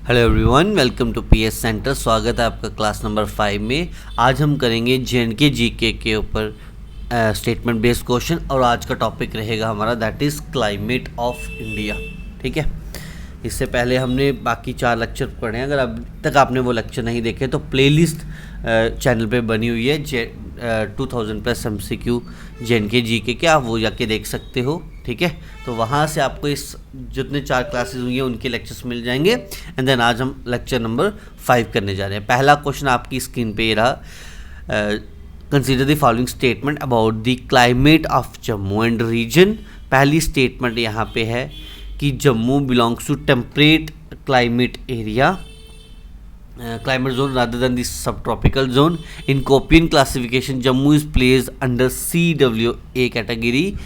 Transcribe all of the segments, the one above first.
Hello everyone, welcome to PS centre. स्वागत है आपका क्लास नंबर 5 में। आज हम करेंगे जेएंडके जीके के ऊपर स्टेटमेंट बेस्ड क्वेश्चन और आज का टॉपिक रहेगा हमारा that is climate of India. ठीक है, इससे पहले हमने बाकी 4 लेक्चर पढ़े हैं। अगर अब तक आपने वो लेक्चर नहीं देखे तो प्लेलिस्ट चैनल पे बनी हुई है 2000+ MCQ जेएंडके जीके के, आप वो जाके देख सकते हो। ठीक है, तो वहाँ से आपको इस जितने 4 क्लासेस हुई हैं उनके लेक्चर्स मिल जाएंगे। एंड देन आज हम लेक्चर नंबर 5 करने जा रहे हैं। पहला क्वेश्चन आपकी स्क्रीन पे ये रहा, consider the following statement about the climate of Jammu and region. पहली स्टेटमेंट यहाँ पे है कि Jammu belongs to temperate climate area, climate zone rather than the subtropical zone. In Köppen classification, Jammu is placed under CWA category.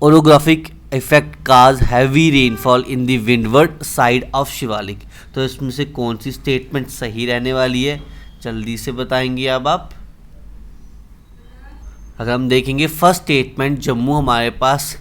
Orographic effect cause heavy rainfall in the windward side of Shivalik. तो इसमें से कौन सी statement सही रहने वाली है, जल्दी से बताएंगे अब आप। अगर हम देखेंगे फर्स्ट स्टेटमेंट, जम्मू हमारे पास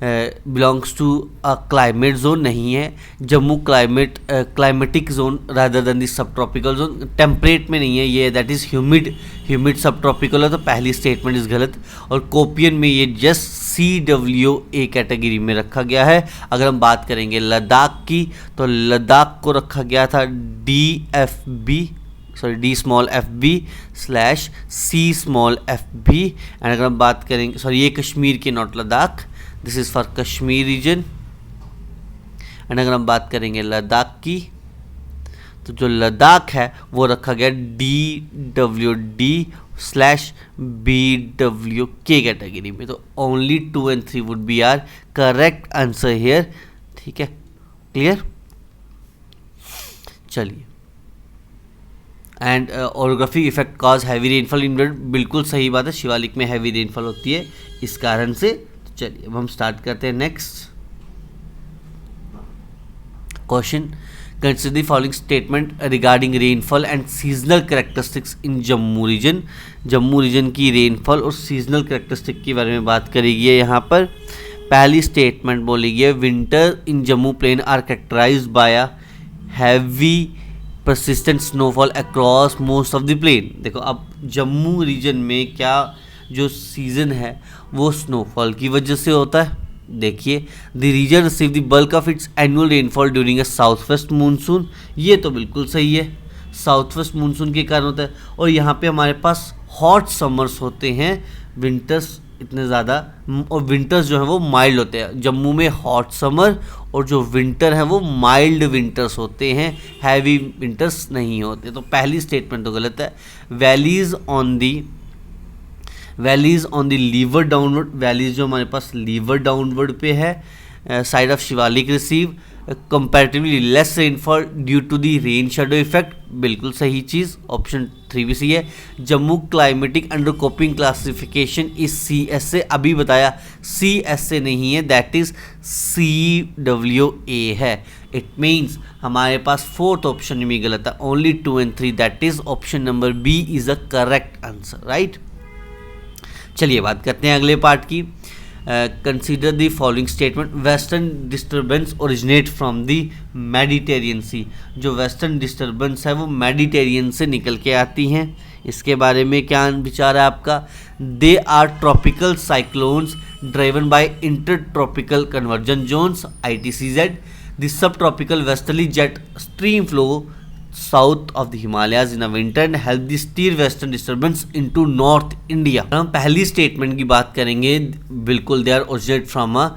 belongs to a climate zone नहीं है। Jammu climatic zone rather than the sub tropical zone, temperate में नहीं है ये, that is humid sub tropical है। तो पहली स्टेटमेंट इज़ गलत। और कोपियन में ये जस्ट CWA कैटेगरी में रखा गया है। अगर हम बात करेंगे लद्दाख की तो लद्दाख को रखा गया था D/C/FB। एंड अगर हम बात करेंगे ये कश्मीर के, not Ladakh, this is for Kashmir region. And अगर हम बात करेंगे लद्दाख की तो जो लद्दाख है वो रखा गया DWD/BWK कैटेगरी में। तो only 2 and 3 would be are correct answer here. ठीक है, क्लियर। चलिए, and orographic effect cause heavy rainfall in, बिल्कुल सही बात है, शिवालिक में हैवी रेनफॉल होती है इस कारण से। चलिए अब हम स्टार्ट करते हैं next question. Consider the following statement regarding rainfall and seasonal characteristics in Jammu region. Jammu region की रेनफॉल और सीजनल कैरेक्टरिस्टिक के बारे में बात करेगी यहाँ पर। पहली स्टेटमेंट बोली है, winter in Jammu plain are characterised by heavy persistent snowfall across most of the plain। देखो अब जम्मू रीजन में क्या जो सीज़न है वो स्नोफॉल की वजह से होता है। देखिए, the region receive the bulk of its annual rainfall during a south west monsoon. ये तो बिल्कुल सही है, साउथ वेस्ट मानसून के कारण होता है। और यहाँ पे हमारे पास हॉट समर्स होते हैं, विंटर्स इतने ज़्यादा, और विंटर्स जो है वो माइल्ड होते हैं। जम्मू में हॉट समर और जो विंटर है वो माइल्ड विंटर्स होते हैं, हैवी विंटर्स नहीं होते। तो पहली स्टेटमेंट तो गलत है। Valleys on the leeward downward, valleys जो हमारे पास लीवर डाउनवर्ड पे है side of Shivalik receive comparatively less rainfall due to the rain shadow effect, बिल्कुल सही चीज़, ऑप्शन 3 भी सही है। Jammu climatic under Koppen classification इस CSA, अभी बताया CSA नहीं है, दैट इज़ CWA है। इट मीन्स हमारे पास फोर्थ ऑप्शन भी गलत है, only 2 and 3, that is option number B is a correct answer, right. चलिए बात करते हैं अगले पार्ट की। Consider the following statement, western disturbance originate from the Mediterranean sea. जो वेस्टर्न डिस्टर्बेंस है वो मेडिटेरियन से निकल के आती हैं, इसके बारे में क्या विचार है आपका। They are tropical cyclones driven by inter tropical convergence zones ITCZ। The sub tropical westerly jet stream flow south of the Himalayas in a winter and help the steer western disturbance into north India. हम पहली स्टेटमेंट की बात करेंगे, बिल्कुल they are originate from a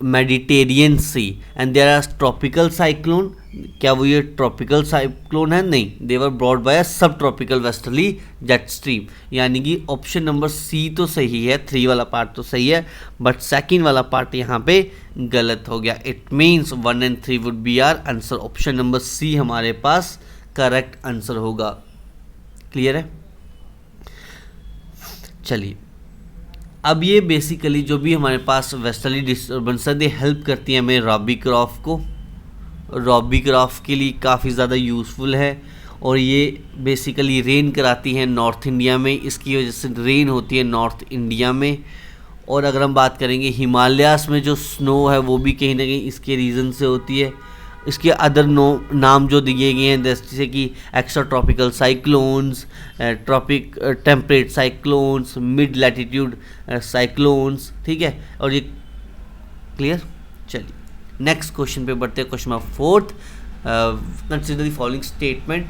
Mediterranean sea and there are tropical cyclone. क्या वो ये ट्रॉपिकल साइक्लोन है? नहीं, दे वर ब्रॉड बाय अ सब ट्रॉपिकल वेस्टर्ली जेट स्ट्रीम। यानी कि ऑप्शन नंबर C तो सही है, 3 वाला पार्ट तो सही है, बट सेकंड वाला पार्ट यहाँ पे गलत हो गया। It means 1 and 3 would be are answer, option number C हमारे पास करेक्ट आंसर होगा। क्लियर है। चलिए, अब ये बेसिकली जो भी हमारे पास वेस्टर्ली डिस्टर्बेंस है, दे हेल्प करती है हमें रॉबी क्रॉप को, रॉबी क्रॉप के लिए काफ़ी ज़्यादा यूज़फुल है। और ये बेसिकली रेन कराती है नॉर्थ इंडिया में, इसकी वजह से रेन होती है नॉर्थ इंडिया में। और अगर हम बात करेंगे हिमालयास में जो स्नो है वो भी कहीं ना कहीं इसके रीज़न से होती है। इसके अदर नाम जो दिए गए हैं जैसे कि extra tropical cyclones, tropic temperate cyclones, mid latitude cyclones, ठीक है। और ये क्लियर। चलिए नेक्स्ट क्वेश्चन पे बढ़ते हैं, question number 4th। Consider the following statement,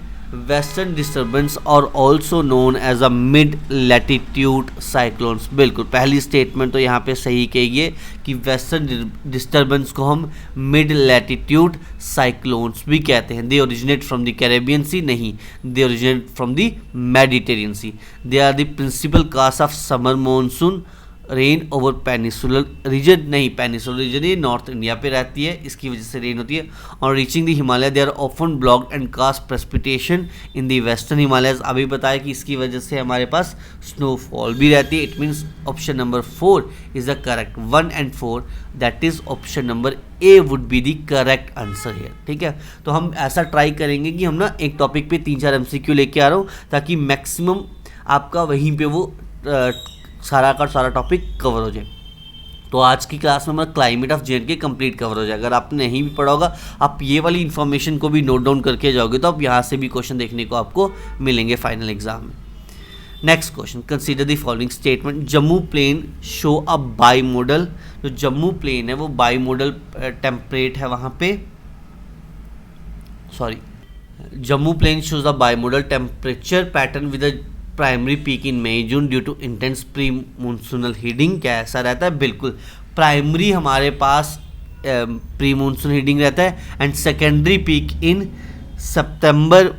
western disturbance और also known as a mid latitude cyclones. बिल्कुल पहली स्टेटमेंट तो यहाँ पे सही कही है कि वेस्टर्न डिस्टर्बेंस को हम मिड लैटिट्यूड साइक्लोन्स भी कहते हैं। They originate from the Caribbean sea, नहीं, they originate from the Mediterranean sea. They are the principal cause of summer monsoon rain over peninsular region, नहीं, पेनिसुलर रीजन ये north India पे रहती है, इसकी वजह से रेन होती है। और reaching the Himalaya they are often blocked and cast precipitation in the western Himalayas. अभी बताया कि इसकी वजह से हमारे पास स्नोफॉल भी रहती है। It means option number 4 is the correct. 1 and 4 that is option number A would be the correct answer here, ठीक है। तो हम ऐसा ट्राई करेंगे कि हम ना एक टॉपिक पे 3-4 MCQ लेके आ रहा हूँ ताकि मैक्सिमम आपका वहीं पे वो सारा का सारा टॉपिक कवर हो जाए। तो आज की क्लास में हमारा climate of J&K complete cover हो जाए। अगर आपने नहीं भी पढ़ा होगा, आप ये वाली इन्फॉर्मेशन को भी नोट डाउन करके जाओगे तो आप यहाँ से भी क्वेश्चन देखने को आपको मिलेंगे फाइनल एग्जाम में। Next question, consider the following statement, Jammu plain show a bimodal. जो जम्मू प्लेन है वो बाई मॉडल टेम्परेट है वहाँ पे, sorry, Jammu plain shows a bimodal temperature pattern with a primary peak in May June due to intense pre monsoonal heating. क्या ऐसा रहता है? बिल्कुल, प्राइमरी हमारे पास प्री मानसून हीटिंग रहता है and secondary peak in September,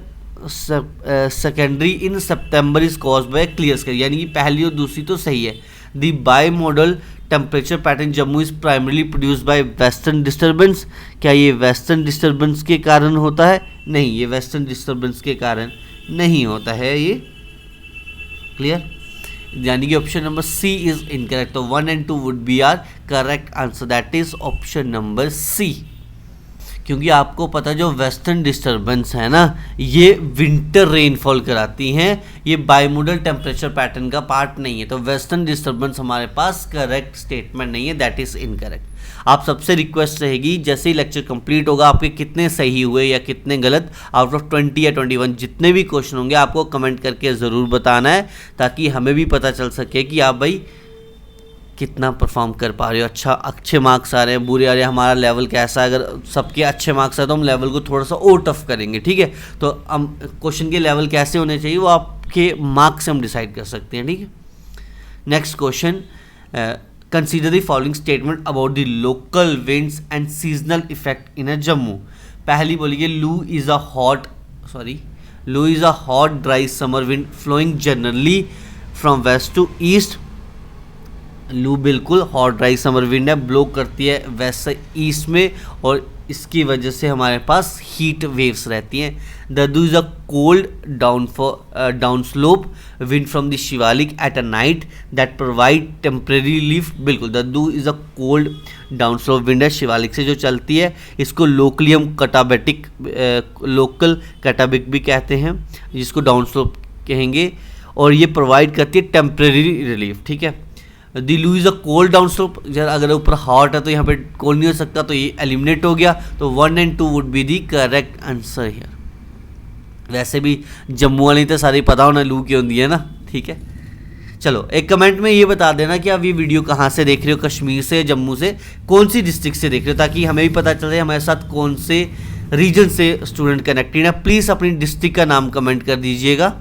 secondary in September is caused by clear sky. यानी कि पहली और दूसरी तो सही है। The by model temperature pattern Jammu is primarily produced by western disturbance. क्या ये वेस्टर्न डिस्टर्बेंस के कारण होता है? नहीं, ये वेस्टर्न डिस्टर्बेंस के कारण नहीं होता है ये, क्लियर। यानी कि option number C is incorrect. तो 1 and 2 would be are correct answer, that is option number C. क्योंकि आपको पता है जो वेस्टर्न डिस्टर्बेंस है ना, ये विंटर रेनफॉल कराती हैं, ये बाइमोडल टेम्परेचर पैटर्न का पार्ट नहीं है। तो वेस्टर्न डिस्टर्बेंस हमारे पास करेक्ट स्टेटमेंट नहीं है, दैट इज इनकरेक्ट। आप सबसे रिक्वेस्ट रहेगी जैसे ही लेक्चर कंप्लीट होगा आपके कितने सही हुए या कितने गलत, आउट ऑफ 20 या 21 जितने भी क्वेश्चन होंगे आपको कमेंट करके ज़रूर बताना है, ताकि हमें भी पता चल सके कि आप भाई कितना परफॉर्म कर पा रहे हो। अच्छा, अच्छे मार्क्स आ रहे हैं, बुरे आ रहे हैं, हमारा लेवल कैसा है। अगर सबके अच्छे मार्क्स आए तो हम लेवल को थोड़ा सा और टफ करेंगे, ठीक है। तो हम क्वेश्चन के लेवल कैसे होने चाहिए वो आपके मार्क्स से हम डिसाइड कर सकते हैं, ठीक है। Next question, consider the following statement about the local winds and seasonal effect in a Jammu. पहली बोलिए, loo is a hot dry summer wind flowing generally from west to east. Loo बिल्कुल हॉट ड्राई समर विंड है, blow करती है waste से east में और इसकी वजह से हमारे पास हीट वेव्स रहती हैं। Dadu is a cold down slope wind from the Shivalik at a night that provide temporary relief. बिल्कुल, Dadu is a cold down slope wind है, शिवालिक से जो चलती है। इसको लोकली हम लोकल कैटाबिक भी कहते हैं, जिसको डाउन स्लोप कहेंगे, और ये प्रोवाइड करती है टेम्परेरी रिलीफ, ठीक है। दी लू is a cold down slope, अगर ऊपर हॉट है तो यहाँ पे कोल्ड नहीं हो सकता, तो ये एलिमिनेट हो गया। तो 1 and 2 would be the correct answer here. वैसे भी जम्मू वाले तो सारे पता होना लू क्यों होती है ना, ठीक है। चलो एक कमेंट में ये बता देना कि आप ये वीडियो कहाँ से देख रहे हो, कश्मीर से, जम्मू से, कौन सी डिस्ट्रिक्ट से देख रहे हो, ताकि हमें भी पता चले हमारे साथ कौन से रीजन से स्टूडेंट कनेक्टेड है। प्लीज़ अपनी डिस्ट्रिक्ट का नाम कमेंट कर दीजिएगा,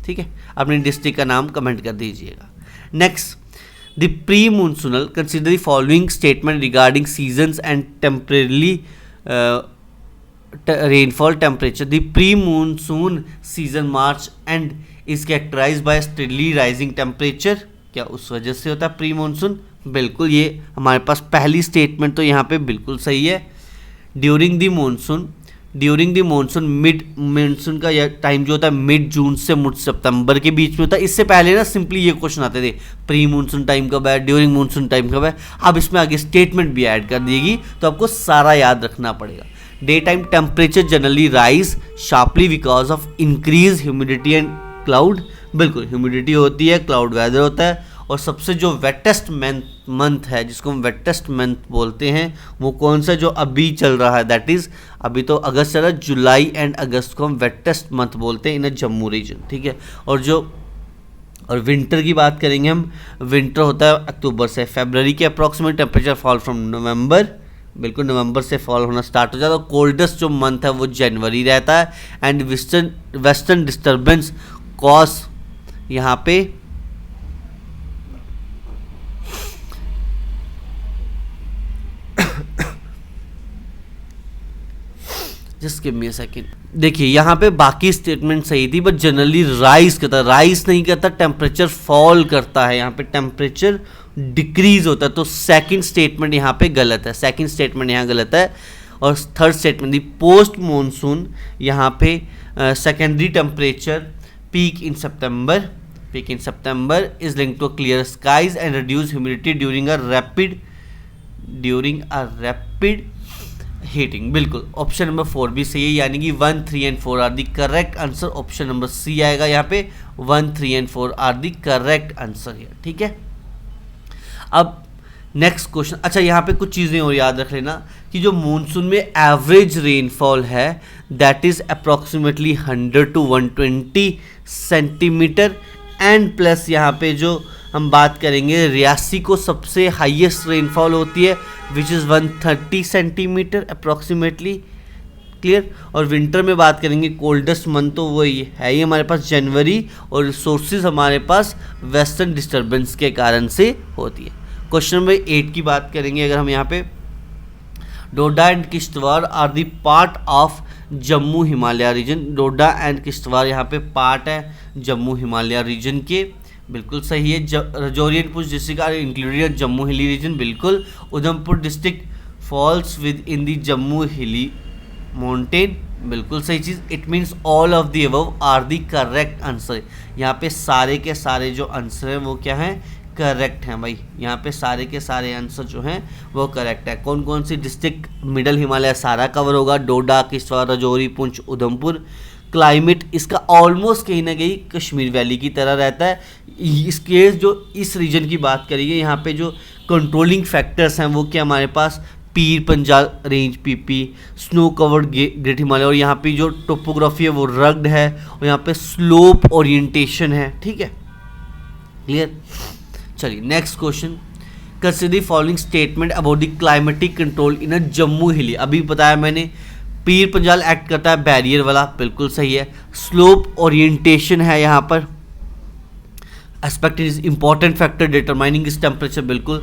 ठीक है, अपनी डिस्ट्रिक्ट का नाम कमेंट कर दीजिएगा। Next, the pre-monsoonal, consider the following statement regarding seasons and temporarily rainfall temperature. The pre-monsoon season March and is characterized by steadily rising temperature. क्या उस वजह से होता है प्री मानसून? बिल्कुल, ये हमारे पास पहली स्टेटमेंट तो यहाँ पे बिल्कुल सही है। During the monsoon mid monsoon का यह टाइम जो होता है मिड जून से मिड सितंबर के बीच में होता है। इससे पहले ना सिंपली ये क्वेश्चन आते थे, प्री मानसून टाइम कब है, ड्यूरिंग मानसून टाइम कब है। अब इसमें आगे स्टेटमेंट भी ऐड कर देगी तो आपको सारा याद रखना पड़ेगा। Day time temperature generally rise sharply because of increase humidity and cloud. बिल्कुल, ह्यूमिडिटी होती है, क्लाउड वेदर होता है और सबसे जो वेटेस्ट मंथ है, जिसको हम वेटेस्ट मंथ बोलते हैं, वो कौन सा जो अभी चल रहा है, दैट इज़ अभी तो अगस्त चल रहा है, जुलाई एंड अगस्त को हम वेटेस्ट मंथ बोलते हैं इन अ जम्मू रीजन, ठीक है। और विंटर की बात करेंगे हम, विंटर होता है अक्टूबर से फरवरी के approximate, temperature fall from November, बिल्कुल नवंबर से फॉल होना स्टार्ट हो जाता है। कोल्डेस्ट जो मंथ है वो जनवरी रहता है। एंड वेस्टर्न डिस्टर्बेंस कॉज यहाँ पे just give me a second. देखिए यहाँ पे बाकी स्टेटमेंट सही थी, बट जनरली राइज नहीं करता, टेम्परेचर फॉल करता है, यहाँ पे टेम्परेचर डिक्रीज होता है। तो सेकंड स्टेटमेंट यहाँ पे गलत है, सेकंड स्टेटमेंट यहाँ गलत है। और third statement the post monsoon, यहाँ पे secondary temperature peak in September is linked to clear skies and reduce humidity during a rapid heating. बिल्कुल ऑप्शन नंबर 4 भी सही है, यानी कि 1, 3 and 4 are the correct answer. Option number C आएगा यहाँ पे, 1, 3 and 4 are the correct answer है, ठीक है। अब नेक्स्ट क्वेश्चन, अच्छा यहाँ पे कुछ चीज़ें और याद रख लेना कि जो मानसून में एवरेज रेनफॉल है that is approximately 100 to 120 centimetre and plus यहाँ पे जो हम बात करेंगे रियासी को सबसे हाईएस्ट रेनफॉल होती है which is 130 centimetre approximately, clear. और विंटर में बात करेंगे कोल्डेस्ट मंथ तो वही है ही हमारे पास जनवरी, और रिसोर्सेज हमारे पास वेस्टर्न डिस्टर्बेंस के कारण से होती है। क्वेश्चन नंबर 8 की बात करेंगे अगर हम यहाँ पे, Doda and Kishtwar are the part of Jammu Himalaya region. Doda and Kishtwar यहाँ पे पार्ट है जम्मू हिमालय रीजन के, बिल्कुल सही है। Rajouri and Poonch district are included Jammu hilly region, बिल्कुल। Udhampur district falls within the Jammu hilly mountain, बिल्कुल सही चीज़। It means all of the above are the correct answer. यहाँ पे सारे के सारे जो आंसर हैं वो क्या हैं, करेक्ट हैं भाई। यहाँ पे सारे के सारे आंसर जो हैं वो करेक्ट है। कौन कौन सी डिस्ट्रिक्ट मिडल हिमालय सारा कवर होगा, डोडा, किश्तवाड़, राजौरी, पुंछ, उधमपुर। क्लाइमेट इसका ऑलमोस्ट कहीं ना कहीं कश्मीर वैली की तरह रहता है। इसके जो इस रीजन की बात करेंगे, यहाँ पे जो कंट्रोलिंग फैक्टर्स हैं वो क्या हमारे पास, Pir Panjal range PP, snow covered great Himalaya, और यहाँ पे जो टोपोग्राफी है वो रग्ड है, और यहाँ पे स्लोप ओरिएंटेशन है, ठीक है, क्लियर। चलिए next question, consider the following statement about the climatic control in a Jammu hilly. अभी बताया मैंने पीर पंजाल एक्ट करता है बैरियर वाला, बिल्कुल सही है। स्लोप ओरिएंटेशन है यहाँ पर, aspect is important factor determining इस टेम्परेचर, बिल्कुल।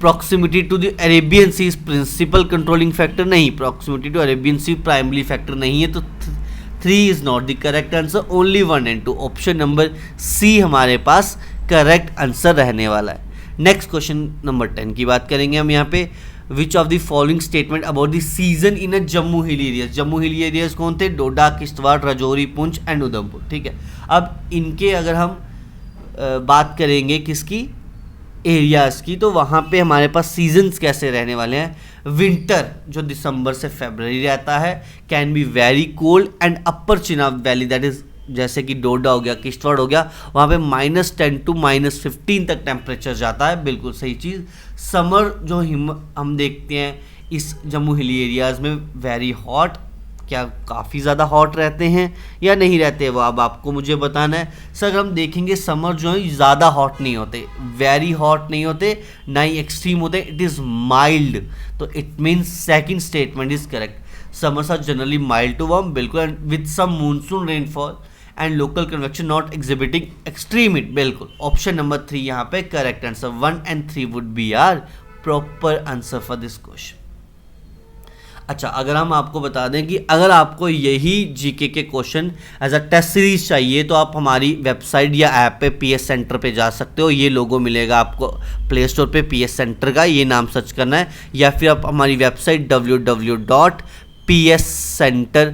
Proximity to the Arabian sea is principal controlling factor, नहीं। Proximity to Arabian sea primary factor नहीं है, तो 3 is not the correct answer, only 1 and 2। Option number C हमारे पास correct answer रहने वाला है। नेक्स्ट क्वेश्चन नंबर 10 की बात करेंगे हम यहाँ पे, which of the following statement about the season in a Jammu hilly areas. Jammu hilly areas कौन थे, डोडा, किश्तवाड़, राजौरी, पुंछ एंड उधमपुर, ठीक है। अब इनके अगर हम बात करेंगे किसकी, एरियाज़ की, तो वहाँ पे हमारे पास सीजन्स कैसे रहने वाले हैं। विंटर जो दिसंबर से फरवरी रहता है, can be very cold and upper Chenab valley that is जैसे कि डोडा हो गया, किश्तवाड़ हो गया, वहाँ पे -10 to -15 तक टेम्परेचर जाता है, बिल्कुल सही चीज़। समर जो हम देखते हैं इस जम्मू हिली एरियाज़ में वेरी हॉट, क्या काफ़ी ज़्यादा हॉट रहते हैं या नहीं रहते, वो अब आपको मुझे बताना है। सर हम देखेंगे समर जो है ज़्यादा हॉट नहीं होते, वेरी हॉट नहीं होते, ना ही एक्सट्रीम होते, इट इज़ माइल्ड। तो it means second statement is correct. Summers are generally mild to warm, बिल्कुल, and with some monsoon rainfall and local convection not exhibiting extreme heat, बिल्कुल। ऑप्शन नंबर 3 यहाँ पे correct answer, 1 and 3 would be are proper answer for this question. अच्छा, अगर हम आपको बता दें कि अगर आपको यही जीके के question as a test series चाहिए तो आप हमारी वेबसाइट या ऐप पे PS सेंटर पे जा सकते हो। ये लोगो मिलेगा आपको प्ले स्टोर पे, PS सेंटर का ये नाम सर्च करना है, या फिर आप हमारी वेबसाइट www.pscenter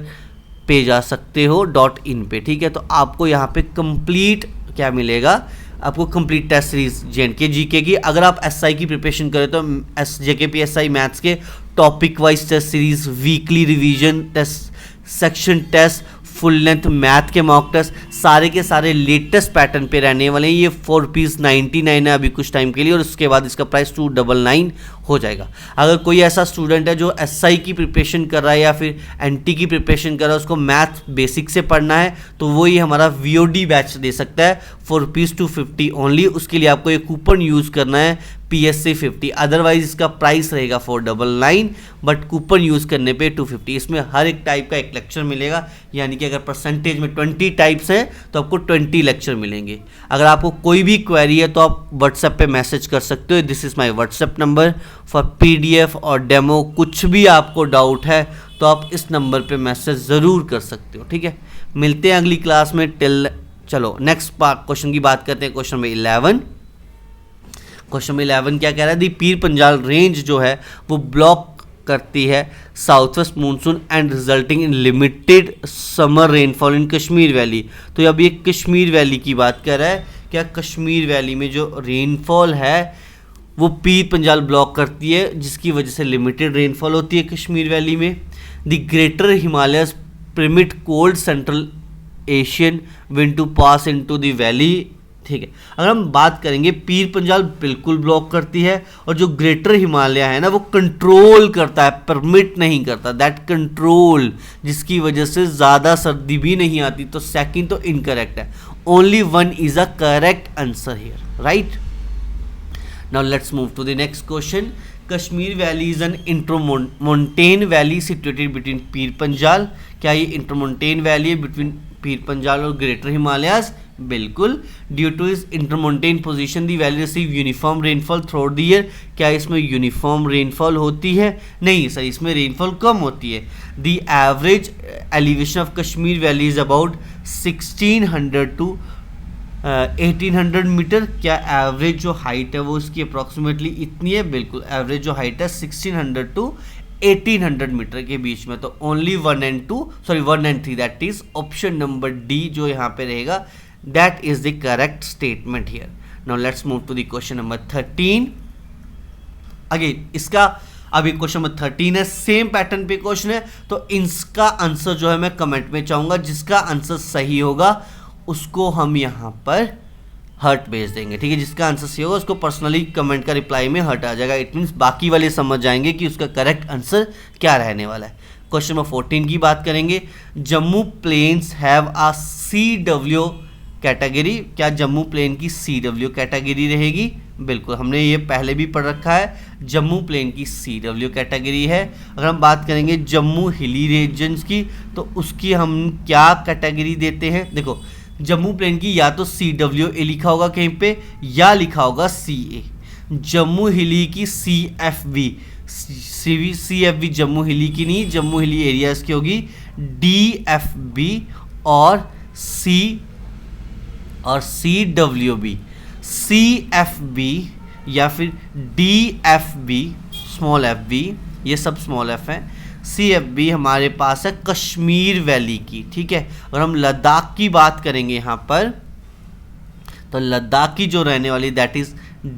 पे जा सकते हो .in पे, ठीक है। तो आपको यहाँ पे कंप्लीट क्या मिलेगा, आपको complete test series JNK GK की। अगर आप SI की प्रिपरेशन करें तो JK PSI मैथ्स के topic wise test series, weekly revision test, section test, full length math के मॉक टेस्ट सारे के सारे लेटेस्ट पैटर्न पे रहने वाले हैं। ये 4 पीस 99 है अभी कुछ टाइम के लिए, और उसके बाद इसका प्राइस 299 हो जाएगा। अगर कोई ऐसा स्टूडेंट है जो एसआई की प्रिपरेशन कर रहा है या फिर एनटी की प्रिपरेशन कर रहा है, उसको मैथ बेसिक से पढ़ना है, तो वो ये हमारा वीओडी बैच दे सकता है फॉर रुपीज़ 250 ओनली। उसके लिए आपको ये कूपन यूज़ करना है PSC 50, अदरवाइज इसका प्राइस रहेगा 499, बट कूपन यूज़ करने पे 250। इसमें हर एक टाइप का एक लेक्चर मिलेगा, यानी कि अगर परसेंटेज में 20 टाइप्स हैं तो आपको 20 लेक्चर मिलेंगे। अगर आपको कोई भी क्वेरी है तो आप व्हाट्सएप पे मैसेज कर सकते हो, this is my WhatsApp number for PDF और डेमो। कुछ भी आपको डाउट है तो आप इस नंबर पे मैसेज ज़रूर कर सकते हो, ठीक है। मिलते हैं अगली क्लास में, टिल। चलो नेक्स्ट क्वेश्चन की बात करते हैं, क्वेश्चन नंबर 11। क्वेश्चन नंबर 11 क्या कह रहा है, दी पीर पंजाल रेंज जो है वो ब्लॉक करती है south west monsoon and resulting in limited summer rainfall in Kashmir valley. तो अब ये कश्मीर वैली की बात कर रहा है, क्या कश्मीर वैली में जो रेनफॉल है वो पीर पंजाल ब्लॉक करती है, जिसकी वजह से लिमिटेड रेनफॉल होती है कश्मीर वैली में। The greater Himalayas permit cold central Asian wind to pass into the valley, ठीक है। अगर हम बात करेंगे, पीर पंजाल बिल्कुल ब्लॉक करती है, और जो ग्रेटर हिमालय है ना वो कंट्रोल करता है, परमिट नहीं करता, दैट कंट्रोल, जिसकी वजह से ज़्यादा सर्दी भी नहीं आती। तो सेकंड तो इनकरेक्ट है, only one is a correct answer here, right. Now let's move to the next question. Kashmir valley is an intramontane valley situated between Pir Panjal. क्या ये इंट्रोमोंटेन वैली है बिटवीन पीर पंजाल और ग्रेटर हिमालयाज? बिल्कुल। Due to is intermontane position the valley receive uniform rainfall throughout the year. क्या इसमें uniform rainfall होती है? नहीं सर, इसमें रेनफॉल कम होती है। The average elevation of Kashmir valley is about 1600 to 1800 metre. क्या एवरेज जो हाइट है वो इसकी अप्रॉक्सीमेटली इतनी है? बिल्कुल, एवरेज जो हाइट है 1600 टू 1800 मीटर के बीच में। तो only 1 and 3, that is option number D जो यहाँ पे रहेगा, that is the correct statement here. Now let's move to the question number 13। Again इसका अभी क्वेश्चन नंबर 13 है, सेम पैटर्न पे क्वेश्चन है, तो इसका आंसर जो है मैं कमेंट में चाहूंगा, जिसका आंसर सही होगा उसको हम यहाँ पर हर्ट भेज देंगे, ठीक है। जिसका आंसर सही होगा उसको पर्सनली कमेंट का रिप्लाई में हर्ट आ जाएगा। इट मीन्स बाकी वाले समझ जाएंगे कि उसका करेक्ट आंसर क्या रहने वाला है। क्वेश्चन नंबर 14 की बात करेंगे। Jammu plains have a CW category. क्या जम्मू प्लेन की CW कैटेगरी रहेगी? बिल्कुल, हमने ये पहले भी पढ़ रखा है, जम्मू प्लेन की CW कैटेगरी है। अगर हम बात करेंगे जम्मू हिली रीजन्स की, तो उसकी हम क्या कैटेगरी देते हैं? देखो, जम्मू प्लेन की या तो CWA लिखा होगा कहीं पे, या लिखा होगा CA। जम्मू हिली की CFB जम्मू हिली की नहीं, जम्मू हिली एरियाज की होगी DFB और CWB। CFB या फिर DFB स्मॉल FB, ये सब स्मॉल f हैं। CFB हमारे पास है कश्मीर वैली की, ठीक है। और हम लद्दाख की बात करेंगे यहाँ पर, तो लद्दाख की जो रहने वाली दैट इज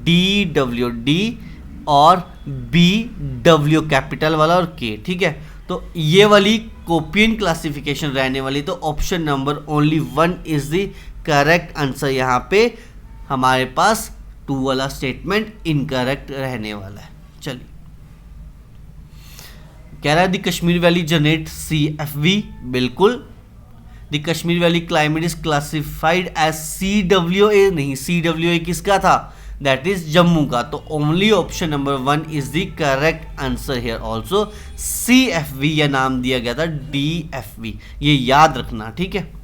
DWD और BW कैपिटल वाला और K, ठीक है। तो ये वाली कोपियन क्लासिफिकेशन रहने वाली, तो option number only 1 is the correct answer. यहाँ पे हमारे पास 2 वाला स्टेटमेंट इनकरेक्ट रहने वाला है। चलिए, कह रहा है the Kashmir valley generate CFB। बिल्कुल, the Kashmir valley climate is classified as CWA। नहीं, CWA किसका था? दैट इज जम्मू का। तो only option number 1 is the correct answer here also. CFB या नाम दिया गया था DFB, ये याद रखना, ठीक है।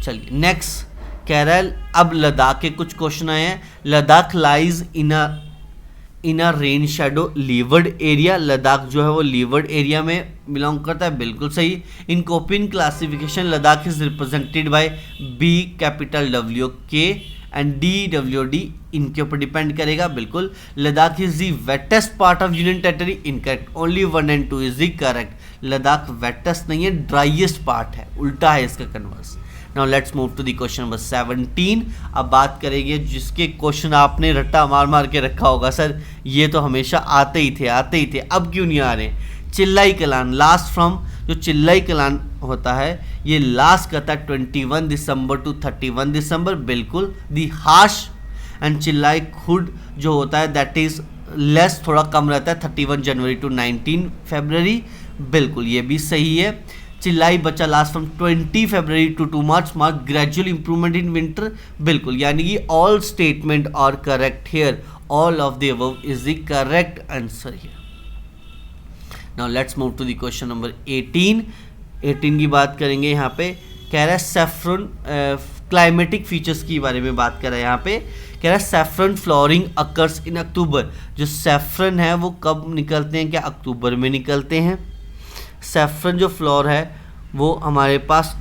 चलिए नेक्स्ट कह रहा है, अब लद्दाख के कुछ क्वेश्चन आए हैं। Ladakh lies in a rain shadow leeward area. Ladakh जो है वो लीवर्ड एरिया में बिलोंग करता है, बिल्कुल सही। In Koppen classification Ladakh is represented by BWK and DWD, इनके ऊपर डिपेंड करेगा, बिल्कुल। Ladakh is the wettest part of union territory, incorrect. Only 1 and 2 is the correct. Ladakh wettest नहीं है, ड्राइएस्ट पार्ट है, उल्टा है इसका converse. Now let's move to the question number 17। अब बात करेंगे जिसके क्वेश्चन आपने रट्टा मार मार के रखा होगा, सर ये तो हमेशा आते ही थे, अब क्यों नहीं आ रहे? चिल्लाई कलान लास्ट फ्रॉम, जो चिल्लाई कलान होता है ये लास्ट करता है 21 दिसंबर टू 31 दिसंबर, बिल्कुल। दी हाश एंड चिल्लाई खुड जो होता है दैट इज लेस, थोड़ा कम रहता है 31 जनवरी टू 19 फरवरी, बिल्कुल ये भी सही है। चिल्लाई बच्चा last from 20 February to 2 March, mark gradual improvement in winter, बिल्कुल, यानी कि all statement are correct here, all of the above is the correct answer here. Now let's move to the question number 18 की बात करेंगे। यहाँ पे कह रहा है सैफरन क्लाइमेटिक फीचर्स के बारे में बात कर रहा है। यहाँ पे कह रहा है सैफरन फ्लोरिंग अकर्स इन अक्टूबर, जो सैफरन है वो कब निकलते हैं, क्या अक्टूबर में निकलते हैं। सैफरन जो फ्लोर है वो हमारे पास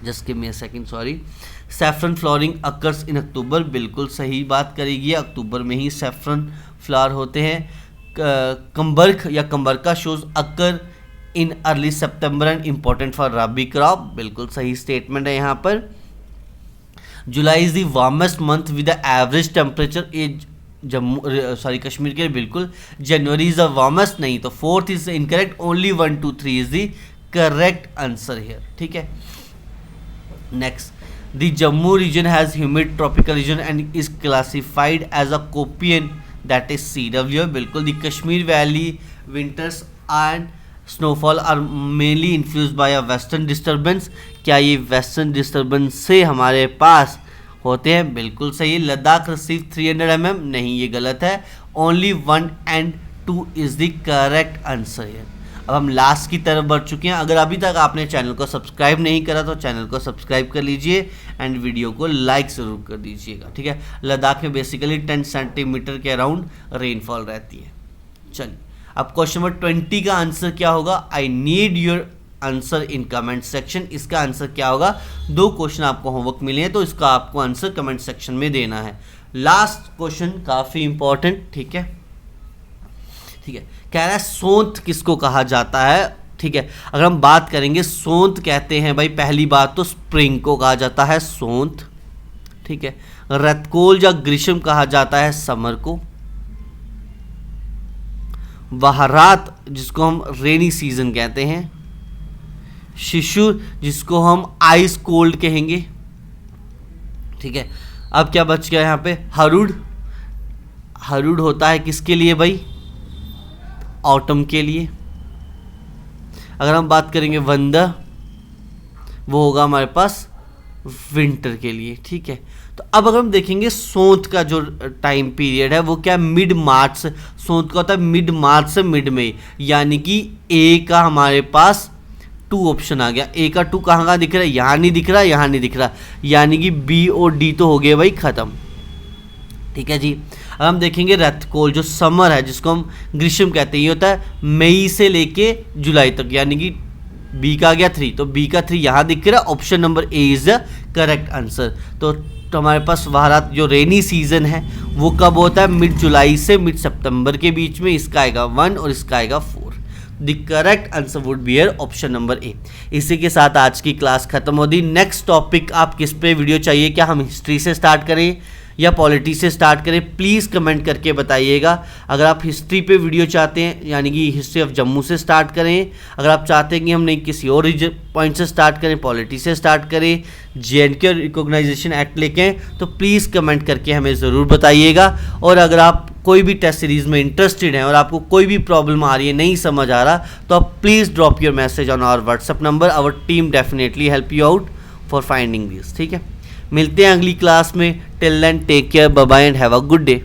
just give me a second, sorry, saffron flowering occurs in October, बिल्कुल सही बात करेगी, अक्टूबर में ही सैफरन फ्लावर होते हैं। कंबर्क या कंबरका शोज अकर इन अर्ली सितंबर and important for rabi crop, बिल्कुल सही स्टेटमेंट है यहाँ पर। July is the warmest month with the average temperature as Jammu sorry Kashmir के लिए, बिल्कुल। जनवरी इज द वार्मेस्ट, नहीं, तो 4th is incorrect, only 1 2 3 is the correct answer here, ठीक है। Next, the Jammu region has humid tropical region and is classified as a Koppen that is CW, बिल्कुल। The Kashmir valley winters and snowfall are mainly influenced by a western disturbance, क्या ये western disturbance से हमारे पास होते हैं, बिल्कुल सही है। लद्दाख रिसीव 300 mm, नहीं ये गलत है, only 1 and 2 is the correct answer है। अब हम लास्ट की तरफ बढ़ चुके हैं। अगर अभी तक आपने चैनल को सब्सक्राइब नहीं करा तो चैनल को सब्सक्राइब कर लीजिए एंड वीडियो को लाइक ज़रूर कर दीजिएगा, ठीक है। लद्दाख में बेसिकली 10 सेंटीमीटर के अराउंड रेनफॉल रहती है। चलिए अब क्वेश्चन नंबर 20 का आंसर क्या होगा, I need your answer in comment section. इसका आंसर क्या होगा, 2 क्वेश्चन आपको होमवर्क मिले हैं तो इसका आपको आंसर कमेंट सेक्शन में देना है। लास्ट क्वेश्चन काफ़ी इंपॉर्टेंट, ठीक है, ठीक है। कह रहा है सोंत किसको कहा जाता है, ठीक है। अगर हम बात करेंगे सोंत कहते हैं भाई, पहली बात तो स्प्रिंग को कहा जाता है सोंत, ठीक है। रतकोल या ग्रीष्म कहा जाता है समर को। वहरात जिसको हम रेनी सीजन कहते हैं। शिशुर जिसको हम आइस कोल्ड कहेंगे, ठीक है। अब क्या बच गया यहाँ पे, हरुड। हरुड होता है किसके लिए भाई, ऑटम के लिए। अगर हम बात करेंगे वंदा, वो होगा हमारे पास विंटर के लिए, ठीक है। तो अब अगर हम देखेंगे सोंत का जो टाइम पीरियड है वो क्या, मिड मार्च से, सोंत का होता है मिड मार्च से मिड मई, यानी कि ए का हमारे पास 2 ऑप्शन आ गया। ए का 2 कहाँ दिख रहा है, यहाँ नहीं दिख रहा, यहाँ नहीं दिख रहा, यानी कि बी और डी तो हो गए भाई ख़त्म, ठीक है जी। अब हम देखेंगे रतकोल जो समर है जिसको हम ग्रीष्म कहते हैं, ये होता है मई से लेके जुलाई तक, यानी कि बी का आ गया 3, तो बी का 3 यहाँ दिख रहा है, option number A is the correct answer. तो हमारे पास वहरात जो रेनी सीजन है वो कब होता है, मिड जुलाई से मिड सितंबर के बीच में, इसका आएगा 1 और इसका आएगा 4। The correct answer would be here option number A. इसी के साथ आज की क्लास खत्म होगी। नेक्स्ट टॉपिक आप किस पे वीडियो चाहिए, क्या हम हिस्ट्री से स्टार्ट करें या पॉलिटी से स्टार्ट करें, प्लीज़ कमेंट करके बताइएगा। अगर आप हिस्ट्री पे वीडियो चाहते हैं यानी कि हिस्ट्री ऑफ जम्मू से स्टार्ट करें, अगर आप चाहते हैं कि हम नहीं किसी और पॉइंट से स्टार्ट करें, पॉलिटी से स्टार्ट करें, JNK रिकॉग्नाइजेशन एक्ट लेके, तो प्लीज़ कमेंट करके हमें ज़रूर बताइएगा। और अगर आप कोई भी टेस्ट सीरीज़ में इंटरेस्टेड हैं और आपको कोई भी प्रॉब्लम आ रही है, नहीं समझ आ रहा, तो आप please drop your message on our WhatsApp number. Our team definitely help you out for finding this, ठीक है। मिलते हैं अगली क्लास में। Till then take care, bye bye and have a good day.